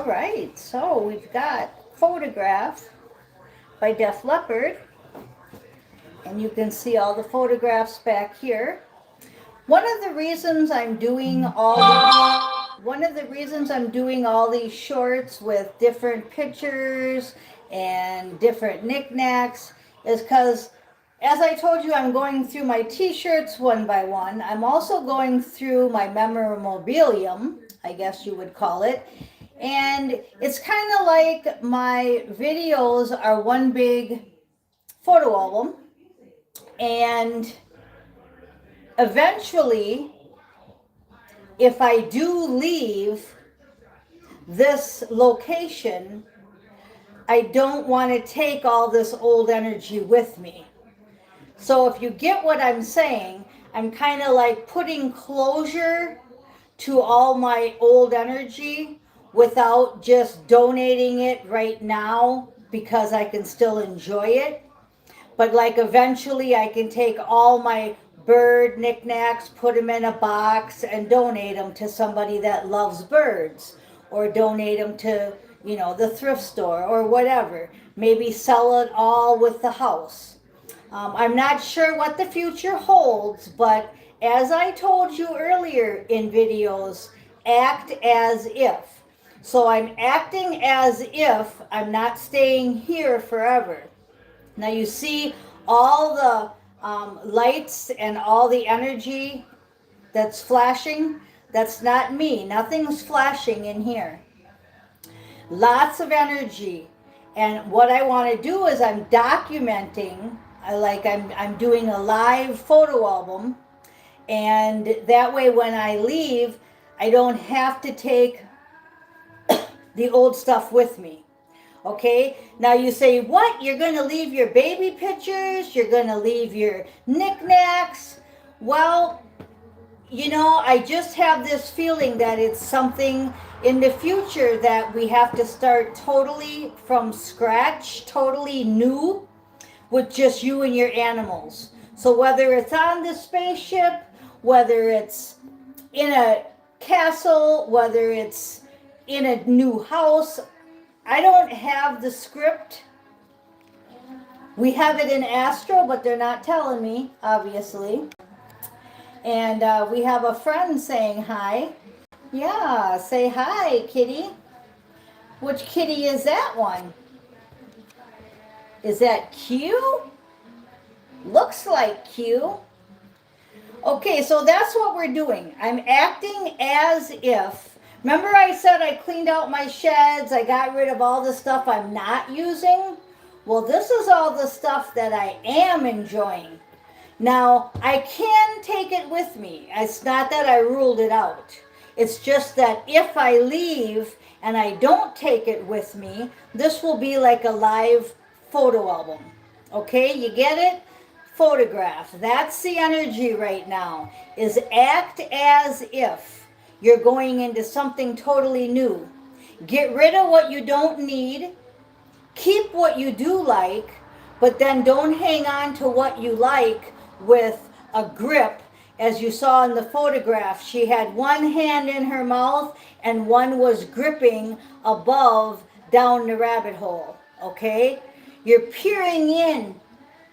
All right, so we've got Photograph by Def Leppard, and you can see all the photographs back here. One of the reasons I'm doing all these shorts with different pictures and different knickknacks is because, as I told you, I'm going through my t-shirts one by one. I'm also going through my memorabilium, I guess you would call it. And it's kind of like my videos are one big photo album. And eventually, if I do leave this location, I don't want to take all this old energy with me. So if you get what I'm saying, I'm kind of like putting closure to all my old energy without just donating it right now because I can still enjoy it. But like eventually I can take all my bird knickknacks, put them in a box and donate them to somebody that loves birds, or donate them to, the thrift store or whatever. Maybe sell it all with the house. I'm not sure what the future holds, but as I told you earlier in videos, act as if. So I'm acting as if I'm not staying here forever. Now you see all the lights and all the energy that's flashing. That's not me. Nothing's flashing in here. Lots of energy. And what I want to do is I'm documenting, I'm doing a live photo album. And that way when I leave, I don't have to take the old stuff with me. Okay, now you say, what? You're going to leave your baby pictures? You're going to leave your knickknacks? Well, I just have this feeling that it's something in the future that we have to start totally from scratch, totally new, with just you and your animals. So whether it's on the spaceship, whether it's in a castle, whether it's in a new house, I don't have the script. We have it in Astro, but they're not telling me, obviously. And we have a friend saying hi. Yeah, say hi, kitty. Which kitty is that one? Is that Q? Looks like Q. Okay, so that's what we're doing. I'm acting as if. Remember I said I cleaned out my sheds, I got rid of all the stuff I'm not using? Well, this is all the stuff that I am enjoying. Now, I can take it with me. It's not that I ruled it out. It's just that if I leave and I don't take it with me, this will be like a live photo album. Okay, you get it? Photograph. That's the energy right now, is act as if you're going into something totally new. Get rid of what you don't need. Keep what you do like, but then don't hang on to what you like with a grip. As you saw in the photograph, she had one hand in her mouth and one was gripping above down the rabbit hole. Okay? You're peering in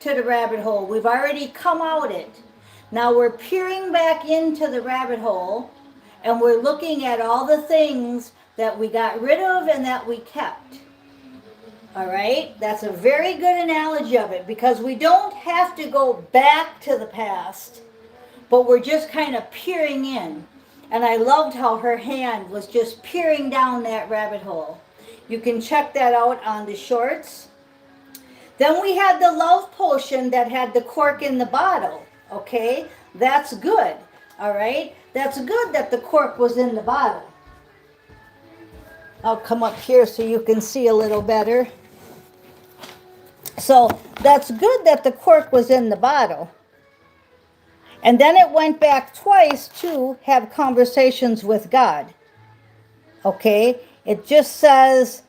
to the rabbit hole. We've already come out it. Now we're peering back into the rabbit hole, and we're looking at all the things that we got rid of and that we kept. All right? That's a very good analogy of it, because we don't have to go back to the past, but we're just kind of peering in. And I loved how her hand was just peering down that rabbit hole. You can check that out on the shorts. Then we had the love potion that had the cork in the bottle. Okay? That's good. All right? That's good that the cork was in the bottle. I'll come up here so you can see a little better. So that's good that the cork was in the bottle. And then it went back twice to have conversations with God. Okay? It just says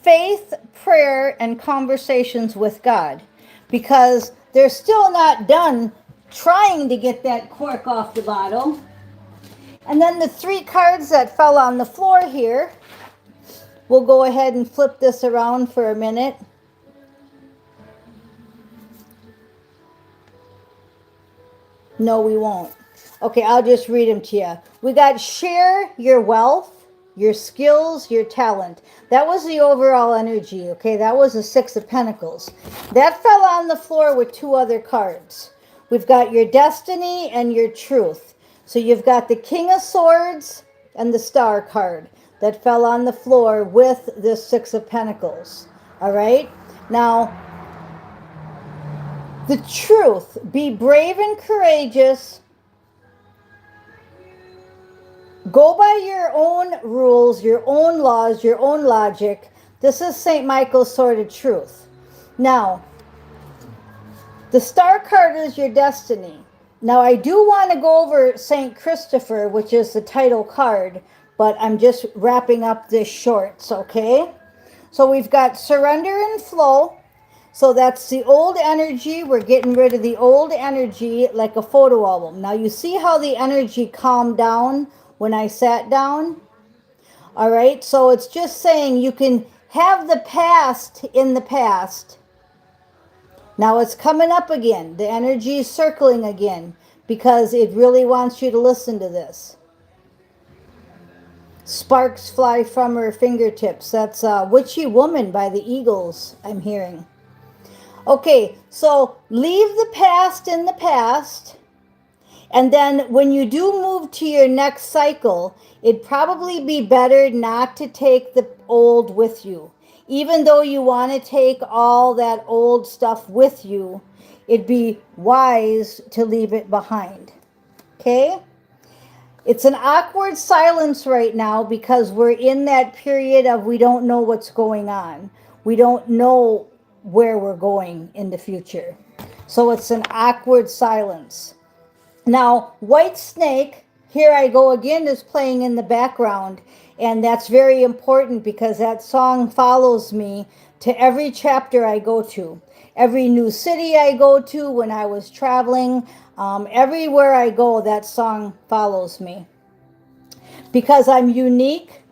faith, prayer, and conversations with God. Because they're still not done trying to get that cork off the bottle. And then the 3 cards that fell on the floor here We'll go ahead and flip this around for a minute. No, we won't. Okay, I'll just read them to you. We got share your wealth, your skills, your talent. That was the overall energy, okay? That was the Six of Pentacles. That fell on the floor with two other cards. We've got your destiny and your truth. So you've got the King of Swords and the Star card that fell on the floor with this Six of Pentacles. All right? Now, the truth, be brave and courageous. Go by your own rules, your own laws, your own logic. This is St. Michael's Sword of Truth. Now, the Star card is your destiny. Now, I do want to go over St. Christopher, which is the title card, but I'm just wrapping up this shorts, okay? So we've got surrender and flow. So that's the old energy. We're getting rid of the old energy like a photo album. Now, you see how the energy calmed down when I sat down? All right, so it's just saying you can have the past in the past. Now it's coming up again. The energy is circling again because it really wants you to listen to this. Sparks fly from her fingertips. That's Witchy Woman by the Eagles, I'm hearing. Okay, so leave the past in the past. And then when you do move to your next cycle, it'd probably be better not to take the old with you. Even though you want to take all that old stuff with you, it'd be wise to leave it behind. Okay? It's an awkward silence right now because we're in that period of we don't know what's going on. We don't know where we're going in the future. So it's an awkward silence. Now, White Snake, Here I Go Again, is playing in the background. And that's very important because that song follows me to every chapter I go to. Every new city I go to when I was traveling, everywhere I go, that song follows me. Because I'm unique,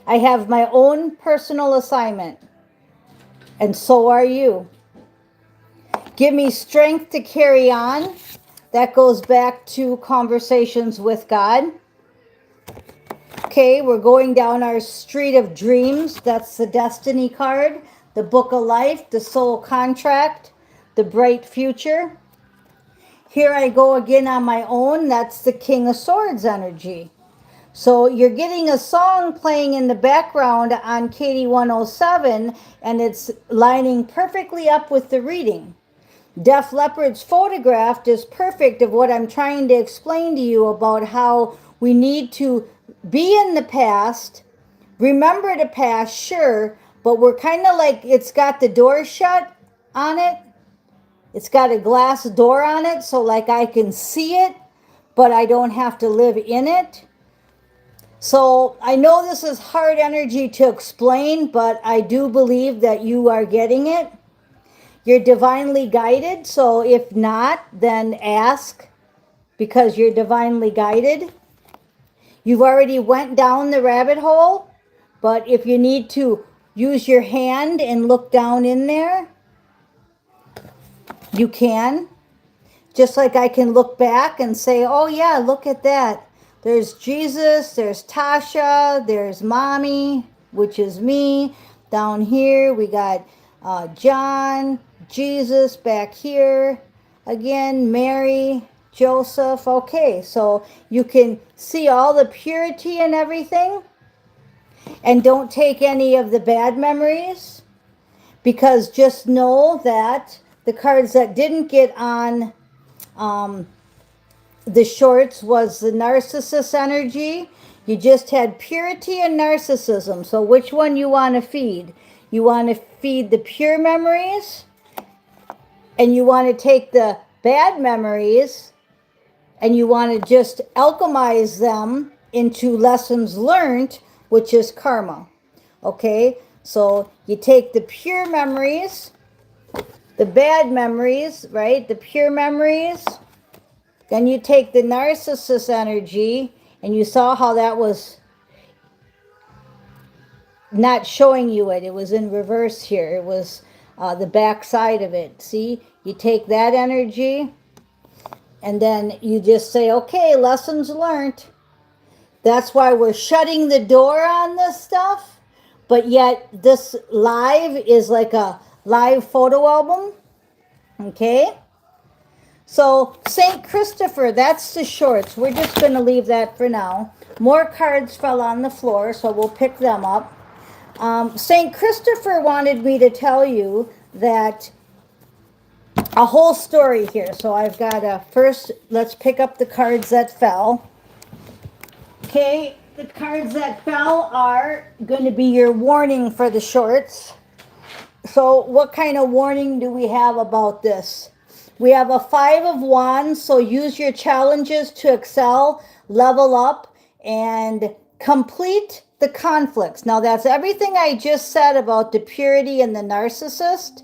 I have my own personal assignment. And so are you. Give me strength to carry on. That goes back to conversations with God. Okay, we're going down our street of dreams. That's the destiny card, the book of life, the soul contract, the bright future. Here I go again on my own. That's the King of Swords energy. So you're getting a song playing in the background on KD 107, and it's lining perfectly up with the reading. Def Leppard's Photographed is perfect of what I'm trying to explain to you about how we need to be in the past, remember the past, sure, but we're kind of like it's got the door shut on it. It's got a glass door on it, so like I can see it, but I don't have to live in it. So I know this is hard energy to explain, but I do believe that you are getting it. You're divinely guided, so if not, then ask because you're divinely guided. You've already went down the rabbit hole, but if you need to use your hand and look down in there, you can. Just like I can look back and say, oh yeah, look at that. There's Jesus, there's Tasha, there's Mommy, which is me. Down here we got John, Jesus back here. Again, Mary, Joseph. Okay, so you can see all the purity and everything. And don't take any of the bad memories. Because just know that the cards that didn't get on the shorts was the narcissist energy. You just had purity and narcissism. So which one you want to feed? You want to feed the pure memories, and you want to take the bad memories, and you want to just alchemize them into lessons learned, which is karma. Okay? So you take the pure memories, the bad memories, right? The pure memories. Then you take the narcissist energy, and you saw how that was not showing you it. It was in reverse here. It was the back side of it. See, you take that energy and then you just say, okay, lessons learned. That's why we're shutting the door on this stuff. But yet this live is like a live photo album. Okay. So St. Christopher, that's the shorts. We're just going to leave that for now. More cards fell on the floor, so we'll pick them up. St. Christopher wanted me to tell you that a whole story here. So I've got first, let's pick up the cards that fell. Okay, the cards that fell are going to be your warning for the shorts. So what kind of warning do we have about this? We have a 5 of Wands, so use your challenges to excel, level up, and complete the conflicts. Now that's everything I just said about the purity and the narcissist.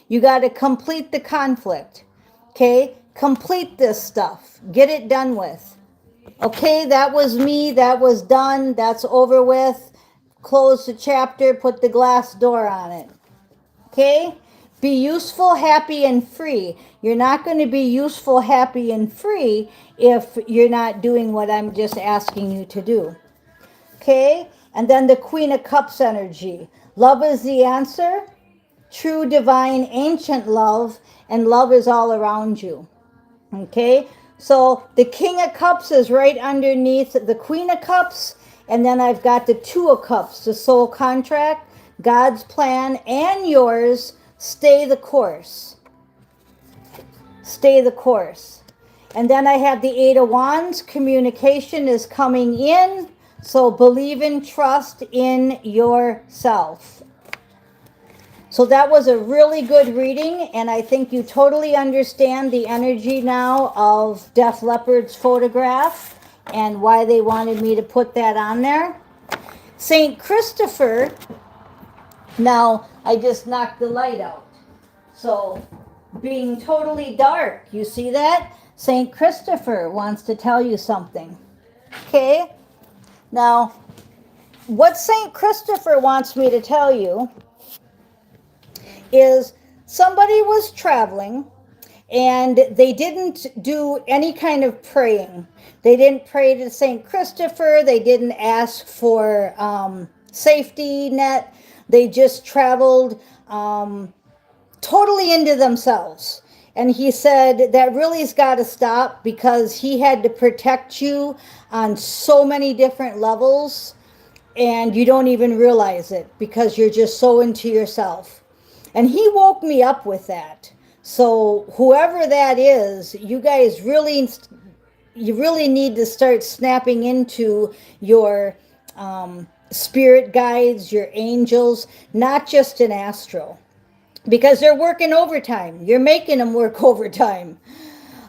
You got to complete the conflict. Okay? Complete this stuff. Get it done with. Okay, that was me. That was done. That's over with. Close the chapter. Put the glass door on it. Okay? Be useful, happy, and free. You're not going to be useful, happy, and free if you're not doing what I'm just asking you to do. Okay? And then the Queen of Cups energy. Love is the answer. True, divine, ancient love. And love is all around you. Okay? So the King of Cups is right underneath the Queen of Cups. And then I've got the Two of Cups, the soul contract, God's plan, and yours. Stay the course. Stay the course. And then I have the Eight of Wands. Communication is coming in. So believe and trust in yourself. So that was a really good reading, and I think you totally understand the energy now of Def Leppard's photograph and why they wanted me to put that on there. St. Christopher, now I just knocked the light out. So being totally dark, you see that? St. Christopher wants to tell you something. Okay? Now, what St. Christopher wants me to tell you is somebody was traveling and they didn't do any kind of praying. They didn't pray to St. Christopher. They didn't ask for safety net. They just traveled totally into themselves. And he said that really's got to stop because he had to protect you on so many different levels and you don't even realize it because you're just so into yourself. And he woke me up with that. So whoever that is, you guys really need to start snapping into your spirit guides, your angels, not just an astral. Because they're working overtime. You're making them work overtime.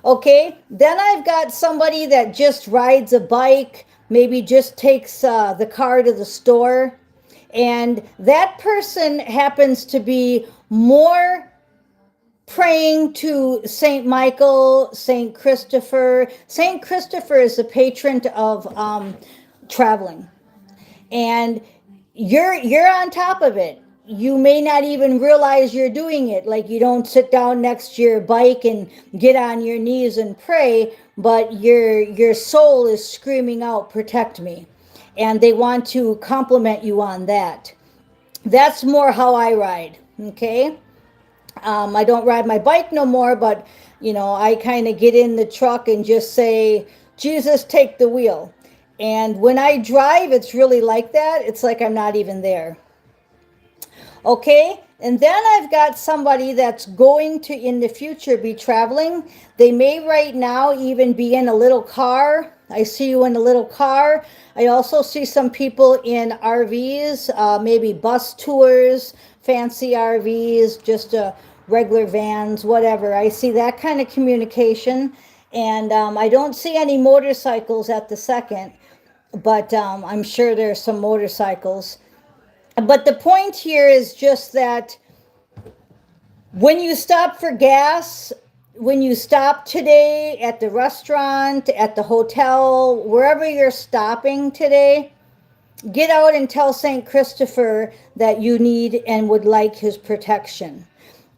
Okay? Then I've got somebody that just rides a bike, maybe just takes the car to the store. And that person happens to be more praying to St. Michael, St. Christopher. St. Christopher is the patron of traveling. And you're on top of it. You may not even realize you're doing it. Like you don't sit down next to your bike and get on your knees and pray, but your soul is screaming out, protect me. And they want to compliment you on that. That's more how I ride, okay? I don't ride my bike no more, but, I kind of get in the truck and just say, Jesus, take the wheel. And when I drive, it's really like that. It's like I'm not even there. Okay? And then I've got somebody that's going to, in the future, be traveling. They may right now even be in a little car. I see you in a little car. I also see some people in RVs, maybe bus tours, fancy RVs, just regular vans, whatever. I see that kind of communication. And I don't see any motorcycles at the second, but I'm sure there's some motorcycles. But the point here is just that when you stop for gas, when you stop today at the restaurant, at the hotel, wherever you're stopping today, get out and tell St. Christopher that you need and would like his protection.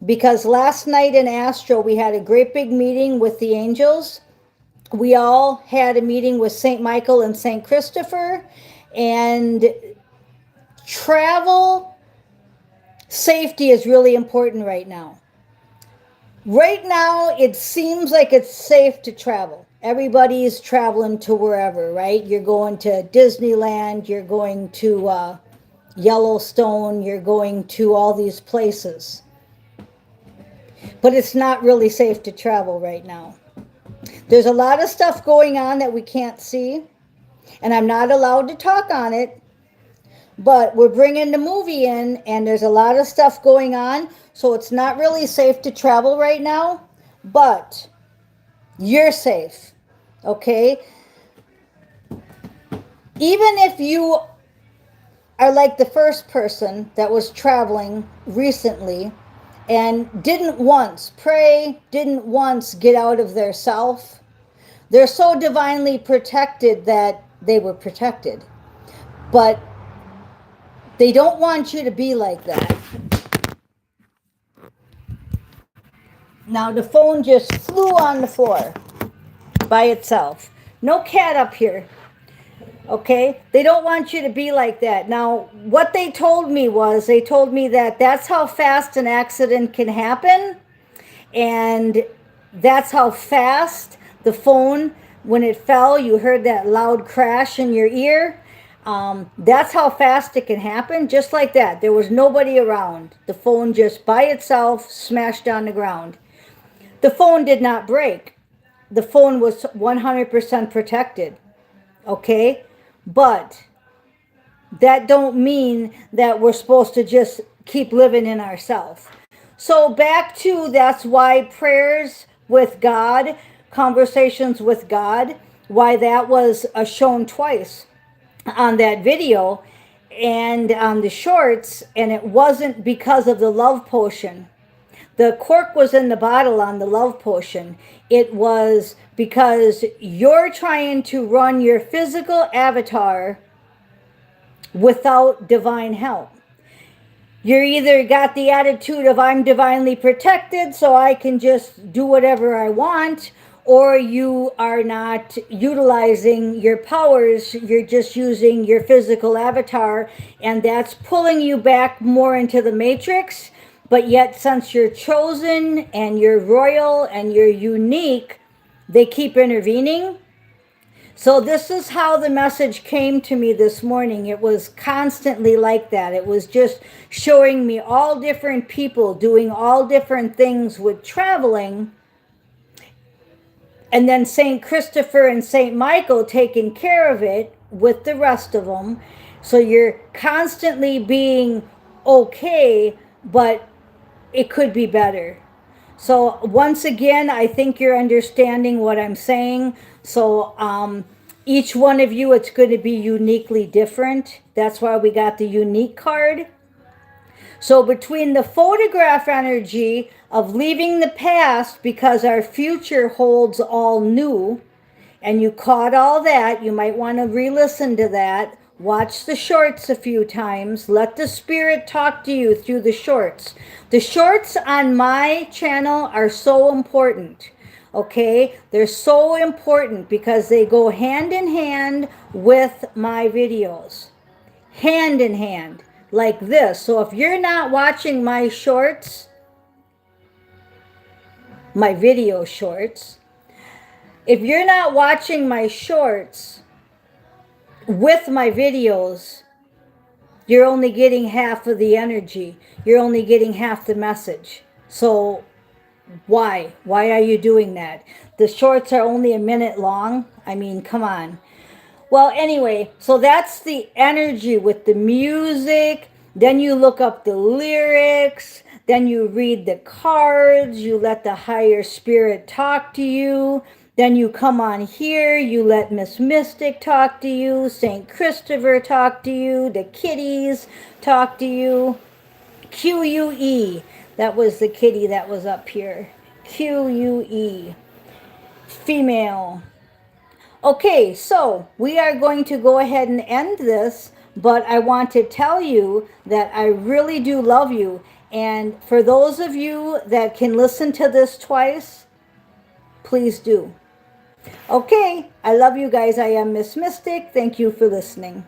Because last night in Astro, we had a great big meeting with the angels. We all had a meeting with St. Michael and St. Christopher, and travel safety is really important right now. Right now, it seems like it's safe to travel. Everybody's traveling to wherever, right? You're going to Disneyland, you're going to Yellowstone, you're going to all these places. But it's not really safe to travel right now. There's a lot of stuff going on that we can't see, and I'm not allowed to talk on it, but we're bringing the movie in, and there's a lot of stuff going on, so it's not really safe to travel right now, but you're safe, okay? Even if you are like the first person that was traveling recently and didn't once pray, didn't once get out of their self, they're so divinely protected that they were protected. But they don't want you to be like that. Now the phone just flew on the floor by itself. No cat up here. Okay? They don't want you to be like that. Now, what they told me was, they told me that that's how fast an accident can happen. And that's how fast the phone, when it fell, you heard that loud crash in your ear. That's how fast it can happen, just like that. There was nobody around. The phone just by itself smashed on the ground. The phone did not break. The phone was 100% protected. Okay? But that don't mean that we're supposed to just keep living in ourselves. So back to, that's why prayers with God, conversations with God, why that was shown twice on that video and on the shorts, and it wasn't because of the love potion. The cork was in the bottle on the love potion. It was because you're trying to run your physical avatar without divine help. You're either got the attitude of I'm divinely protected so I can just do whatever I want, or you are not utilizing your powers. You're just using your physical avatar, and that's pulling you back more into the matrix. But yet, since you're chosen and you're royal and you're unique, they keep intervening. So this is how the message came to me this morning. It was constantly like that. It was just showing me all different people doing all different things with traveling. And then St. Christopher and St. Michael taking care of it with the rest of them. So you're constantly being okay, but it could be better. So once again, I think you're understanding what I'm saying. So each one of you, it's going to be uniquely different. That's why we got the unique card. So between the photograph energy of leaving the past because our future holds all new, and you caught all that, you might want to re-listen to that. Watch the shorts a few times. Let the spirit talk to you through the shorts. The shorts on my channel are so important. Okay? They're so important because they go hand in hand with my videos. Hand in hand. Like this. So if you're not watching my shorts, my video shorts, if you're not watching my shorts with my videos, you're only getting half of the energy. You're only getting half the message. So why? Why are you doing that? The shorts are only a minute long. I mean, come on. Well, anyway, so that's the energy with the music. Then you look up the lyrics. Then you read the cards. You let the higher spirit talk to you. Then you come on here, you let Miss Mystic talk to you, St. Christopher talk to you, the kitties talk to you. QUE, that was the kitty that was up here. QUE, female. Okay, so we are going to go ahead and end this but I want to tell you that I really do love you. And for those of you that can listen to this twice, please do. Okay, I love you guys. I am Miss Mystic. Thank you for listening.